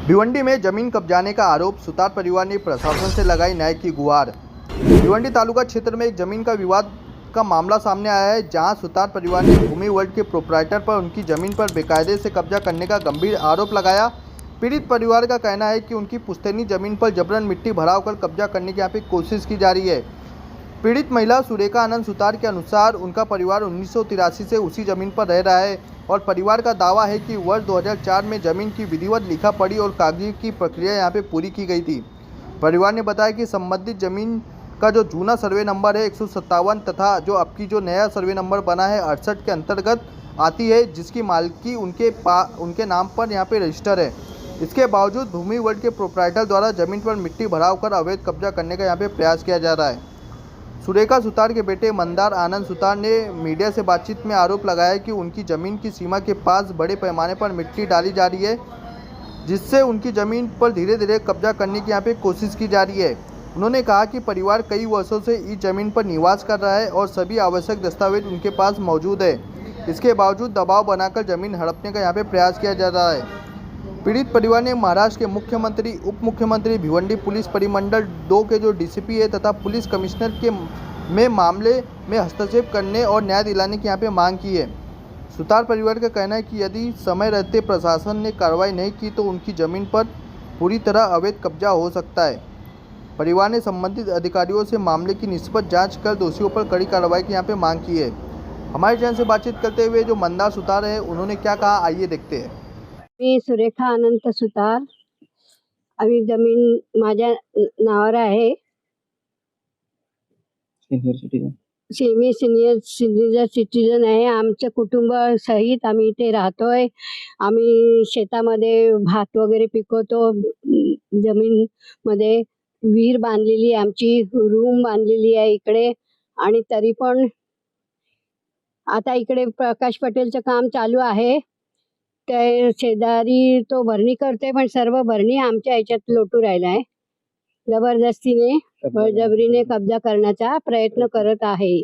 भिवंडी में जमीन कब्जाने का आरोप, सुतार परिवार ने प्रशासन से लगाई न्याय की गुहार। भिवंडी तालुका क्षेत्र में एक जमीन का विवाद का मामला सामने आया है, जहां सुतार परिवार ने भूमि वर्ल्ड के प्रोप्राइटर पर उनकी जमीन पर बेकायदे से कब्जा करने का गंभीर आरोप लगाया। पीड़ित परिवार का कहना है कि उनकी पुश्तैनी जमीन पर जबरन मिट्टी भराव कर कब्जा करने की यहाँ पे कोशिश की जा रही है। पीड़ित महिला सुरेखा आनंद सुतार के अनुसार उनका परिवार 1983 से उसी जमीन पर रह रहा है और परिवार का दावा है कि वर्ष 2004 में जमीन की विधिवत लिखा पढ़ी और कागजी की प्रक्रिया यहां पे पूरी की गई थी। परिवार ने बताया कि संबंधित जमीन का जो जूना सर्वे नंबर है 157 तथा जो अब की जो नया सर्वे नंबर बना है 68 के अंतर्गत आती है, जिसकी मालिकी उनके नाम पर यहाँ पे रजिस्टर है। इसके बावजूद भूमि वर्ल्ड के प्रोप्राइटर द्वारा जमीन पर मिट्टी भराव कर अवैध कब्जा करने का यहाँ पे प्रयास किया जा रहा है। सुरेखा सुतार के बेटे मंदार आनंद सुतार ने मीडिया से बातचीत में आरोप लगाया कि उनकी ज़मीन की सीमा के पास बड़े पैमाने पर मिट्टी डाली जा रही है, जिससे उनकी ज़मीन पर धीरे धीरे कब्जा करने की यहाँ पे कोशिश की जा रही है। उन्होंने कहा कि परिवार कई वर्षों से इस ज़मीन पर निवास कर रहा है और सभी आवश्यक दस्तावेज उनके पास मौजूद है। इसके बावजूद दबाव बनाकर ज़मीन हड़पने का यहाँ पे प्रयास किया जा रहा है। पीड़ित परिवार ने महाराष्ट्र के मुख्यमंत्री, उप मुख्यमंत्री, भिवंडी पुलिस परिमंडल 2 के जो डीसीपी है तथा पुलिस कमिश्नर के में मामले में हस्तक्षेप करने और न्याय दिलाने की यहाँ पे मांग की है। सुतार परिवार का कहना है कि यदि समय रहते प्रशासन ने कार्रवाई नहीं की तो उनकी ज़मीन पर पूरी तरह अवैध कब्जा हो सकता है। परिवार ने संबंधित अधिकारियों से मामले की निष्पक्ष जाँच कर दोषियों पर कड़ी कार्रवाई की यहाँ पे मांग की है। हमारे चैनल से बातचीत करते हुए जो मंदार सुतार है, उन्होंने क्या कहा, आइए देखते हैं। मी सुरेखा अनंत सुतार, आम्ही जमीन माझ्या नावावर आहे। सिनियर सिटीजन आहे। आमचं कुटुंब सहित आम्ही इथे राहतोय। आम्ही शेतामध्ये भात वगैरे पिकवतो। जमीन मध्ये विहीर बांधलेली आहे, आमची रूम बांधलेली आहे इकडे। आणि तरी पण आता इकडे प्रकाश पटेलचं काम चालू आहे। ते शेजारी तो भरणी करते, पण सर्व भरणी आमच्या ह्याच्यात लोटू राहिला आहे। जबरदस्तीने बळजबरीने कब्जा करण्याचा प्रयत्न करत आहे।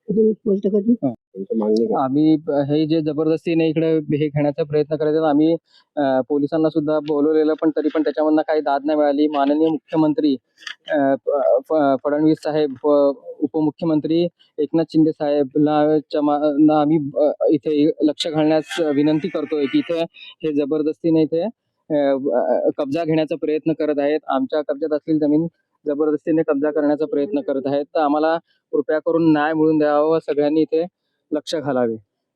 बोलतो का तू? आम्ही हे जे जबरदस्तीने इकडे हे घेण्याचा प्रयत्न करत आहेत, आम्ही पोलिसांना सुद्धा बोलवलेलं, पण तरी पण त्याच्यामधनं काही दाद नाही मिळाली। माननीय मुख्यमंत्री फडणवीस साहेब, उपमुख्यमंत्री एकनाथ शिंदे साहेबला आम्ही इथे लक्ष घालण्यास विनंती करतोय की इथे हे जबरदस्तीने इथे कब्जा घेण्याचा प्रयत्न करत आहेत। आमच्या कब्जात असलेली जमीन जबरदस्तीने कब्जा करण्याचा प्रयत्न करत आहेत, तर आम्हाला कृपया करून न्याय मिळवून द्यावा, सगळ्यांनी इथे लक्ष घालावे।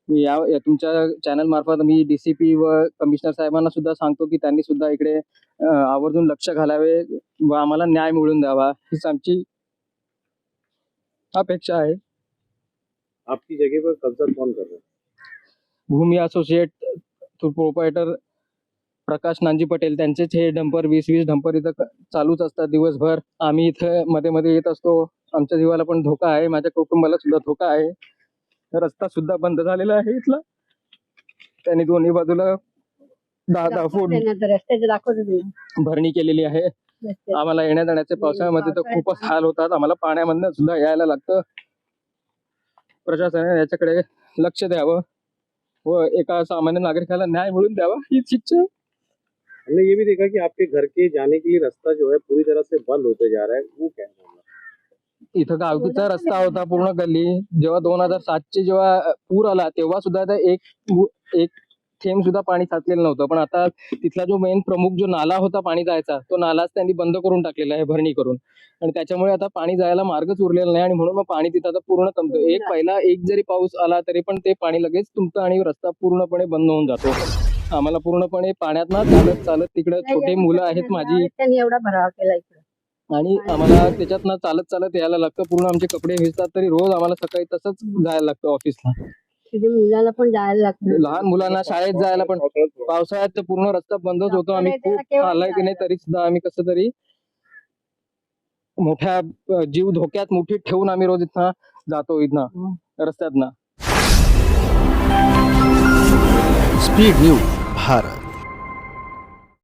मी या तुमच्या चॅनल मार्फत मी डीसीपी व कमिशनर साहेबांना सुद्धा सांगतो की त्यांनी सुद्धा इकडे आवर्जून लक्ष घालावे व आम्हाला न्याय मिळवून द्यावा, हीच आमची अपेक्षा आहे। आपकी जगह पर कब्जा कौन कर रहा है? भूमी असोसिएट प्रोप्रायटर प्रकाश नानजी पटेल, त्यांचेच हे डंपर 20-20 डंपर इथं चालूच असतात दिवसभर। आम्ही इथं मध्ये मध्ये येत असतो। आमच्या जीवाला पण धोका आहे, माझ्या कुटुंबाला सुद्धा धोका आहे। रस्ता सुद्धा बंद झालेला आहे इथला। त्यांनी दोन्ही बाजूला 10-10 फूट रस्त्याचे दाखवतो भरणी केलेली आहे। आम्हाला येण्या जाण्याचे पावसाळ्यामध्ये तर खूपच हाल होतात। आम्हाला पाण्यामधनं सुद्धा यायला लागतं। प्रशासनाने याच्याकडे लक्ष द्यावं व एका सामान्य नागरिकाला न्याय मिळवून द्यावा, हीच इच्छा। हमने ये भी देखा कि आपके घर के जाने के लिए रास्ता जो है पूरी तरह से बंद होते जा रहा है, वो क्या है? इथं गावकीचा रस्ता होता पूर्ण गल्ली। जेव्हा 2007 जेव्हा पूर आला तेव्हा सुद्धा एक थेंब सुद्धा पाणी साचलेलं नव्हतं, पण आता तिथला जो मेन प्रमुख जो नाला होता पाणी जायचा, तो नालाच त्यांनी बंद करून टाकलेला आहे भरणी करून, आणि त्याच्यामुळे आता पाणी जायला मार्गच उरलेला नाही, आणि म्हणून मग पाणी तिथं आता पूर्ण थांबतं। एक जरी पाऊस आला तरी पण ते पाणी लगेच तुंबतं आणि रस्ता पूर्णपणे बंद होऊन जातो। आम्हाला पूर्णपणे पाण्यात ना चालत चालत, तिकडे छोटे मुलं आहेत माझी, त्यांनी एवढा भराव केला इकडे, आणि आम्हाला त्याच्यात ना चालत चालत यायला लागतं। पूर्ण आमचे कपडे भिजतात, तरी रोज आम्हाला सकाळी तसंच जायला लागतं ऑफिसला। तिथे मुलाला पण जायला लागतं, लहान मुलांना शाळेत जायला पण। पावसाळ्यात तर पूर्ण रस्ता बंदच होतो। आम्ही खूप आलाय की नाही, तरी सुद्धा आम्ही कसं तरी मोठ्या जीव धोक्यात मुठीत ठेवून आम्ही रोज इथं जातो, इथनं रस्त्यातनं। Speed news Bharat.